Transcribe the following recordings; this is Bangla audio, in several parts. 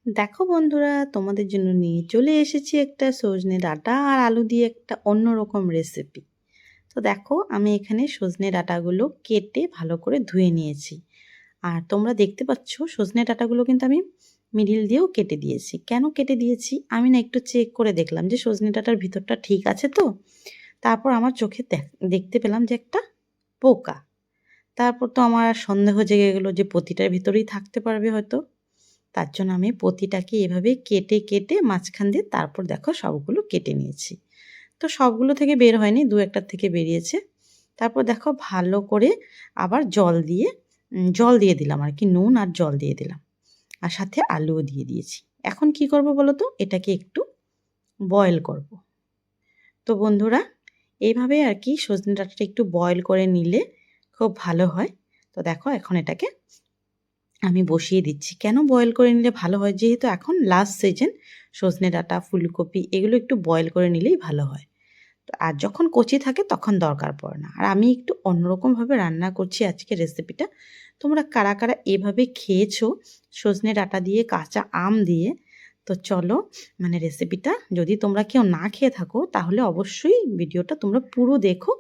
দেখো বন্ধুরা, তোমাদের জন্য নিয়ে চলে এসেছি একটা সজনে ডাঁটা আর আলু দিয়ে একটা অন্যরকম রেসিপি। তো দেখো, আমি এখানে সজনে ডাঁটাগুলো কেটে ভালো করে ধুয়ে নিয়েছি। আর তোমরা দেখতে পাচ্ছ সজনে ডাঁটাগুলো কিন্তু আমি মিডিল দিয়েও কেটে দিয়েছি। কেন কেটে দিয়েছি আমি না একটু চেক করে দেখলাম যে সজনে ডাঁটার ভিতরটা ঠিক আছে তো। তারপর আমার চোখে দেখতে পেলাম যে একটা পোকা। তারপর তো আমার আর সন্দেহ জেগে গেলো যে প্রতিটার ভিতরেই থাকতে পারবে হয়তো। তার জন্য আমি প্রতিটাকে এভাবে কেটে কেটে মাঝখান দিয়ে তারপর দেখো সবগুলো কেটে নিয়েছি। তো সবগুলো থেকে বের হয়নি, দু একটার থেকে বেরিয়েছে। তারপর দেখো ভালো করে আবার জল দিয়ে দিলাম আর কি, নুন আর জল দিয়ে দিলাম। আর সাথে আলুও দিয়ে দিয়েছি। এখন কি করব বলো তো, এটাকে একটু বয়েল করব। তো বন্ধুরা, এইভাবে আর কি সজনে ডাঁটাটা একটু বয়েল করে নিলে খুব ভালো হয়। তো দেখো এখন এটাকে আমি বসিয়ে দিচ্ছি। কেন বয়েল করে নিলে ভালো হয়, যেহেতু এখন লাস্ট সিজন, সজনে ডাঁটা, ফুলকপি এগুলো একটু বয়েল করে নিলেই ভালো হয়। তো আর যখন কচি থাকে তখন দরকার পড়ে না। আর আমি একটু অন্যরকমভাবে রান্না করছি আজকে রেসিপিটা। তোমরা কারা কারা এভাবে খেয়েছো সজনে ডাঁটা দিয়ে, কাঁচা আম দিয়ে? তো চলো, মানে রেসিপিটা যদি তোমরা কেউ না খেয়ে থাকো তাহলে অবশ্যই ভিডিওটা তোমরা পুরো দেখো,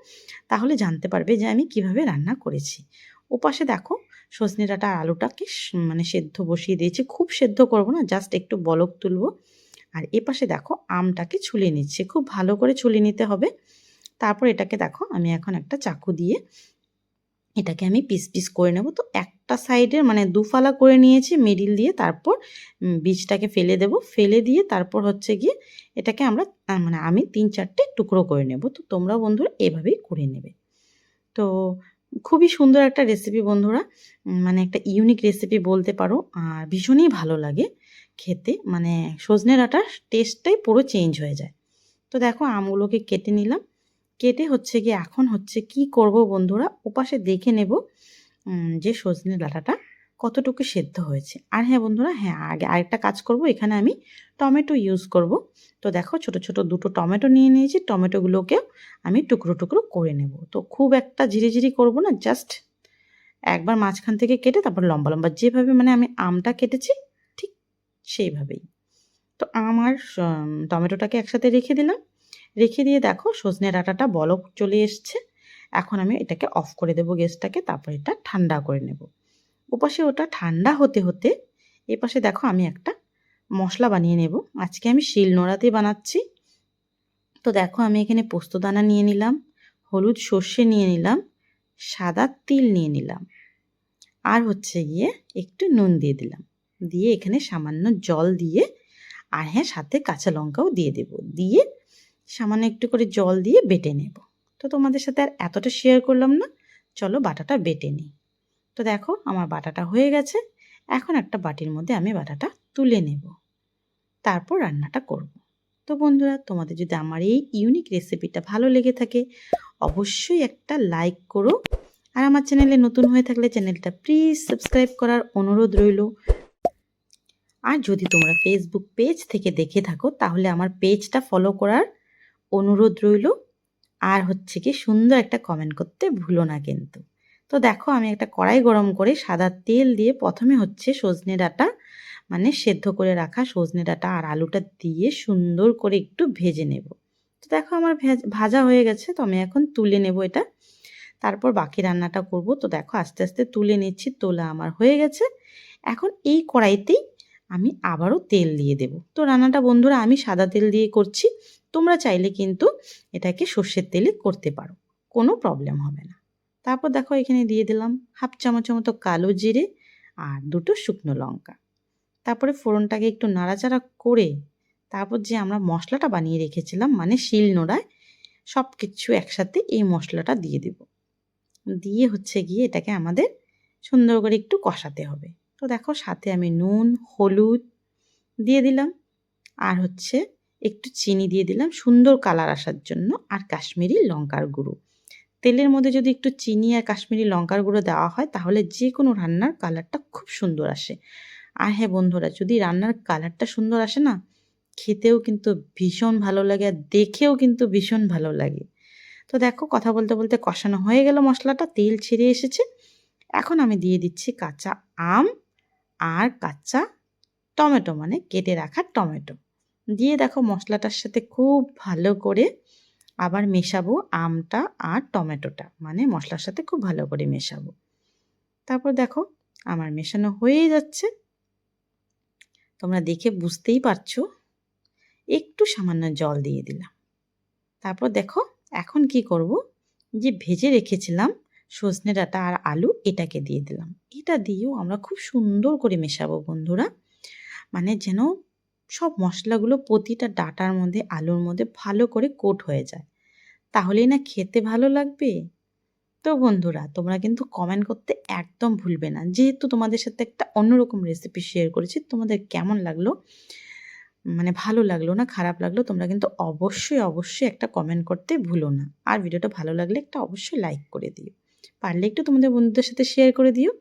তাহলে জানতে পারবে যে আমি কিভাবে রান্না করেছি। ওপাশে দেখো সজনে ডাঁটা আর আলুটাকে মানে সেদ্ধ বসিয়ে দিয়েছি। খুব সেদ্ধ করবো না, জাস্ট একটু বলক তুলবো। আর এপাশে দেখো আমটাকে ছুলে নিচ্ছে, খুব ভালো করে ছুলে নিতে হবে। তারপর এটাকে দেখো আমি এখন একটা চাকু দিয়ে এটাকে আমি পিস পিস করে নেব। তো একটা সাইডের মানে দুফালা করে নিয়েছি মিডিল দিয়ে, তারপর বীজটাকে ফেলে দেব। ফেলে দিয়ে তারপর হচ্ছে গিয়ে এটাকে আমরা মানে আমি ৩-৪টে টুকরো করে নেব। তো তোমরা বন্ধুরা এভাবেই করে নেবে। তো খুবই সুন্দর একটা রেসিপি বন্ধুরা, মানে একটা ইউনিক রেসিপি বলতে পারো। আর ভীষণই ভালো লাগে খেতে, মানে সজনে ডাঁটার টেস্টটাই পুরো চেঞ্জ হয়ে যায়। তো দেখো আমগুলোকে কেটে নিলাম। কেটে হচ্ছে গিয়ে এখন হচ্ছে কি করব বন্ধুরা, ওপাশে দেখে নেব যে সজনে ডাঁটাটা কতটুকু সেদ্ধ হয়েছে। আর হ্যাঁ বন্ধুরা, হ্যাঁ আগে আরেকটা কাজ করব, এখানে আমি টমেটো ইউজ করব। তো দেখো ছোট ছোট দুটো টমেটো নিয়ে নিয়েছি, টমেটোগুলোকেও আমি টুকরো টুকরো করে নেব। তো খুব একটা ঝিরিঝিরি করব না, জাস্ট একবার মাঝখান থেকে কেটে তারপর লম্বা লম্বা যেভাবে মানে আমি আমটা কেটেছি ঠিক সেইভাবেই। তো আম আর টমেটোটাকে একসাথে রেখে দিলাম। রেখে দিয়ে দেখো সজনে ডাঁটাটা বলক চলে এসছে। এখন আমি এটাকে অফ করে দেবো গ্যাসটাকে, তারপর এটা ঠান্ডা করে নেব। ওপাশে ওটা ঠান্ডা হতে হতে এপাশে দেখো আমি একটা মশলা বানিয়ে নেব। আজকে আমি শিলনোড়াতেই বানাচ্ছি। তো দেখো আমি এখানে পোস্তদানা নিয়ে নিলাম, হলুদ সর্ষে নিয়ে নিলাম, সাদা তিল নিয়ে নিলাম, আর হচ্ছে গিয়ে একটু নুন দিয়ে দিলাম। দিয়ে এখানে সামান্য জল দিয়ে, আর হ্যাঁ সাথে কাঁচা লঙ্কাও দিয়ে দেব, দিয়ে সামান্য একটু করে জল দিয়ে বেটে নেব। তো তোমাদের সাথে আর এতটা শেয়ার করলাম না, চলো বাটাটা বেটে নিই। তো দেখো আমার বাটাটা হয়ে গেছে। এখন একটা বাটির মধ্যে আমি বাটাটা তুলে নেব, তারপর রান্নাটা করব। তো বন্ধুরা, তোমাদের যদি আমার এই ইউনিক রেসিপিটা ভালো লেগে থাকে অবশ্যই একটা লাইক করো। আর আমার চ্যানেলে নতুন হয়ে থাকলে চ্যানেলটা প্লিজ সাবস্ক্রাইব করার অনুরোধ রইল। আর যদি তোমরা ফেসবুক পেজ থেকে দেখে থাকো তাহলে আমার পেজটা ফলো করার অনুরোধ রইল। আর হচ্ছে কি সুন্দর একটা কমেন্ট করতে ভুলো না কিন্তু। তো দেখো আমি একটা কড়াই গরম করে সাদা তেল দিয়ে প্রথমে হচ্ছে সজনে ডাঁটা, মানে সেদ্ধ করে রাখা সজনে ডাঁটা আর আলুটা দিয়ে সুন্দর করে একটু ভেজে নেব। তো দেখো আমার ভাজা হয়ে গেছে, তো আমি এখন তুলে নেব এটা। তারপর বাকি রান্নাটা করব। তো দেখো আস্তে আস্তে তুলে নিচ্ছি, তোলা আমার হয়ে গেছে। এখন এই কড়াইতেই আমি আবারও তেল দিয়ে দেব। তো রান্নাটা বন্ধুরা আমি সাদা তেল দিয়ে করছি, তোমরা চাইলে কিন্তু এটাকে সর্ষের তেলে করতে পারো, কোনো প্রবলেম হবে না। তারপর দেখো এখানে দিয়ে দিলাম হাফ চামচের মতো কালো জিরে আর দুটো শুকনো লঙ্কা। তারপরে ফোড়নটাকে একটু নাড়াচাড়া করে তারপর যে আমরা মশলাটা বানিয়ে রেখেছিলাম মানে শিলনোড়ায়, সব কিছু একসাথে এই মশলাটা দিয়ে দেব। দিয়ে হচ্ছে গিয়ে এটাকে আমাদের সুন্দর করে একটু কষাতে হবে। তো দেখো সাথে আমি নুন, হলুদ দিয়ে দিলাম, আর হচ্ছে একটু চিনি দিয়ে দিলাম সুন্দর কালার আসার জন্য, আর কাশ্মীরি লঙ্কার গুঁড়ো। তেলের মধ্যে যদি একটু চিনি আর কাশ্মীরি লঙ্কার গুঁড়ো দেওয়া হয় তাহলে যে কোনো রান্নার কালারটা খুব সুন্দর আসে। আর হ্যাঁ বন্ধুরা, যদি রান্নার কালারটা সুন্দর আসে না, খেতেও কিন্তু ভীষণ ভালো লাগে আর দেখেও কিন্তু ভীষণ ভালো লাগে। তো দেখো কথা বলতে বলতে কষানো হয়ে গেল, মশলাটা তেল ছেড়ে এসেছে। এখন আমি দিয়ে দিচ্ছি কাঁচা আম আর কাঁচা টমেটো মানে কেটে রাখা টমেটো দিয়ে দেখো মশলাটার সাথে খুব ভালো করে আবার মেশাবো আমটা আর টমেটোটা, মানে মশলার সাথে খুব ভালো করে মেশাবো। তারপর দেখো আমার মেশানো হয়েই যাচ্ছে, তোমরা দেখে বুঝতেই পারছো। একটু সামান্য জল দিয়ে দিলাম। তারপর দেখো এখন কি করব, যে ভেজে রেখেছিলাম সজনে ডাঁটা আর আলু এটাকে দিয়ে দিলাম। এটা দিয়েও আমরা খুব সুন্দর করে মেশাবো বন্ধুরা, মানে যেন সব মশলাগুলো প্রতিটা ডাঁটার মধ্যে আলুর মধ্যে ভালো করে কোট হয়ে যায়, তাহলেই না খেতে ভালো লাগবে। তো বন্ধুরা তোমরা কিন্তু কমেন্ট করতে একদম ভুলবে না, যেহেতু তোমাদের সাথে একটা অন্যরকম রেসিপি শেয়ার করেছি, তোমাদের কেমন লাগলো, মানে ভালো লাগলো না খারাপ লাগলো, তোমরা কিন্তু অবশ্যই একটা কমেন্ট করতে ভুলো না। আর ভিডিওটা ভালো লাগলে একটা অবশ্যই লাইক করে দিও, পারলে একটু তোমাদের বন্ধুদের সাথে শেয়ার করে দিও।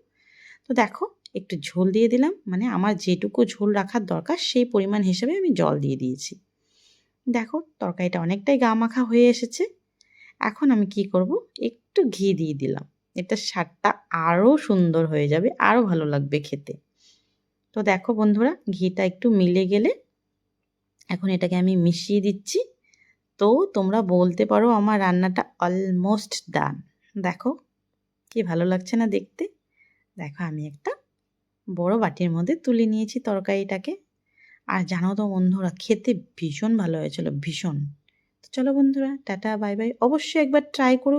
তো দেখো একটু ঝোল দিয়ে দিলাম, মানে আমার যেটুকু ঝোল রাখার দরকার সেই পরিমাণ হিসেবে আমি জল দিয়ে দিয়েছি। দেখো তরকারিটা অনেকটাই গা মাখা হয়ে এসেছে। এখন আমি কি করব, একটু ঘি দিয়ে দিলাম, এটা স্বাদটা আরও সুন্দর হয়ে যাবে, আরও ভালো লাগবে খেতে। তো দেখো বন্ধুরা ঘিটা একটু মিলে গেলে এখন এটাকে আমি মিশিয়ে দিচ্ছি। তো তোমরা বলতে পারো আমার রান্নাটা অলমোস্ট ডান। দেখো কি ভালো লাগছে না দেখতে। দেখো আমি একটা বড় বাটির মধ্যে তুলে নিয়েছি তরকারিটাকে। আর জানো তো বন্ধুরা খেতে ভীষণ ভালো হয়েছিল, ভীষণ। তো চলো বন্ধুরা টাটা বাই বাই, অবশ্যই একবার ট্রাই করো।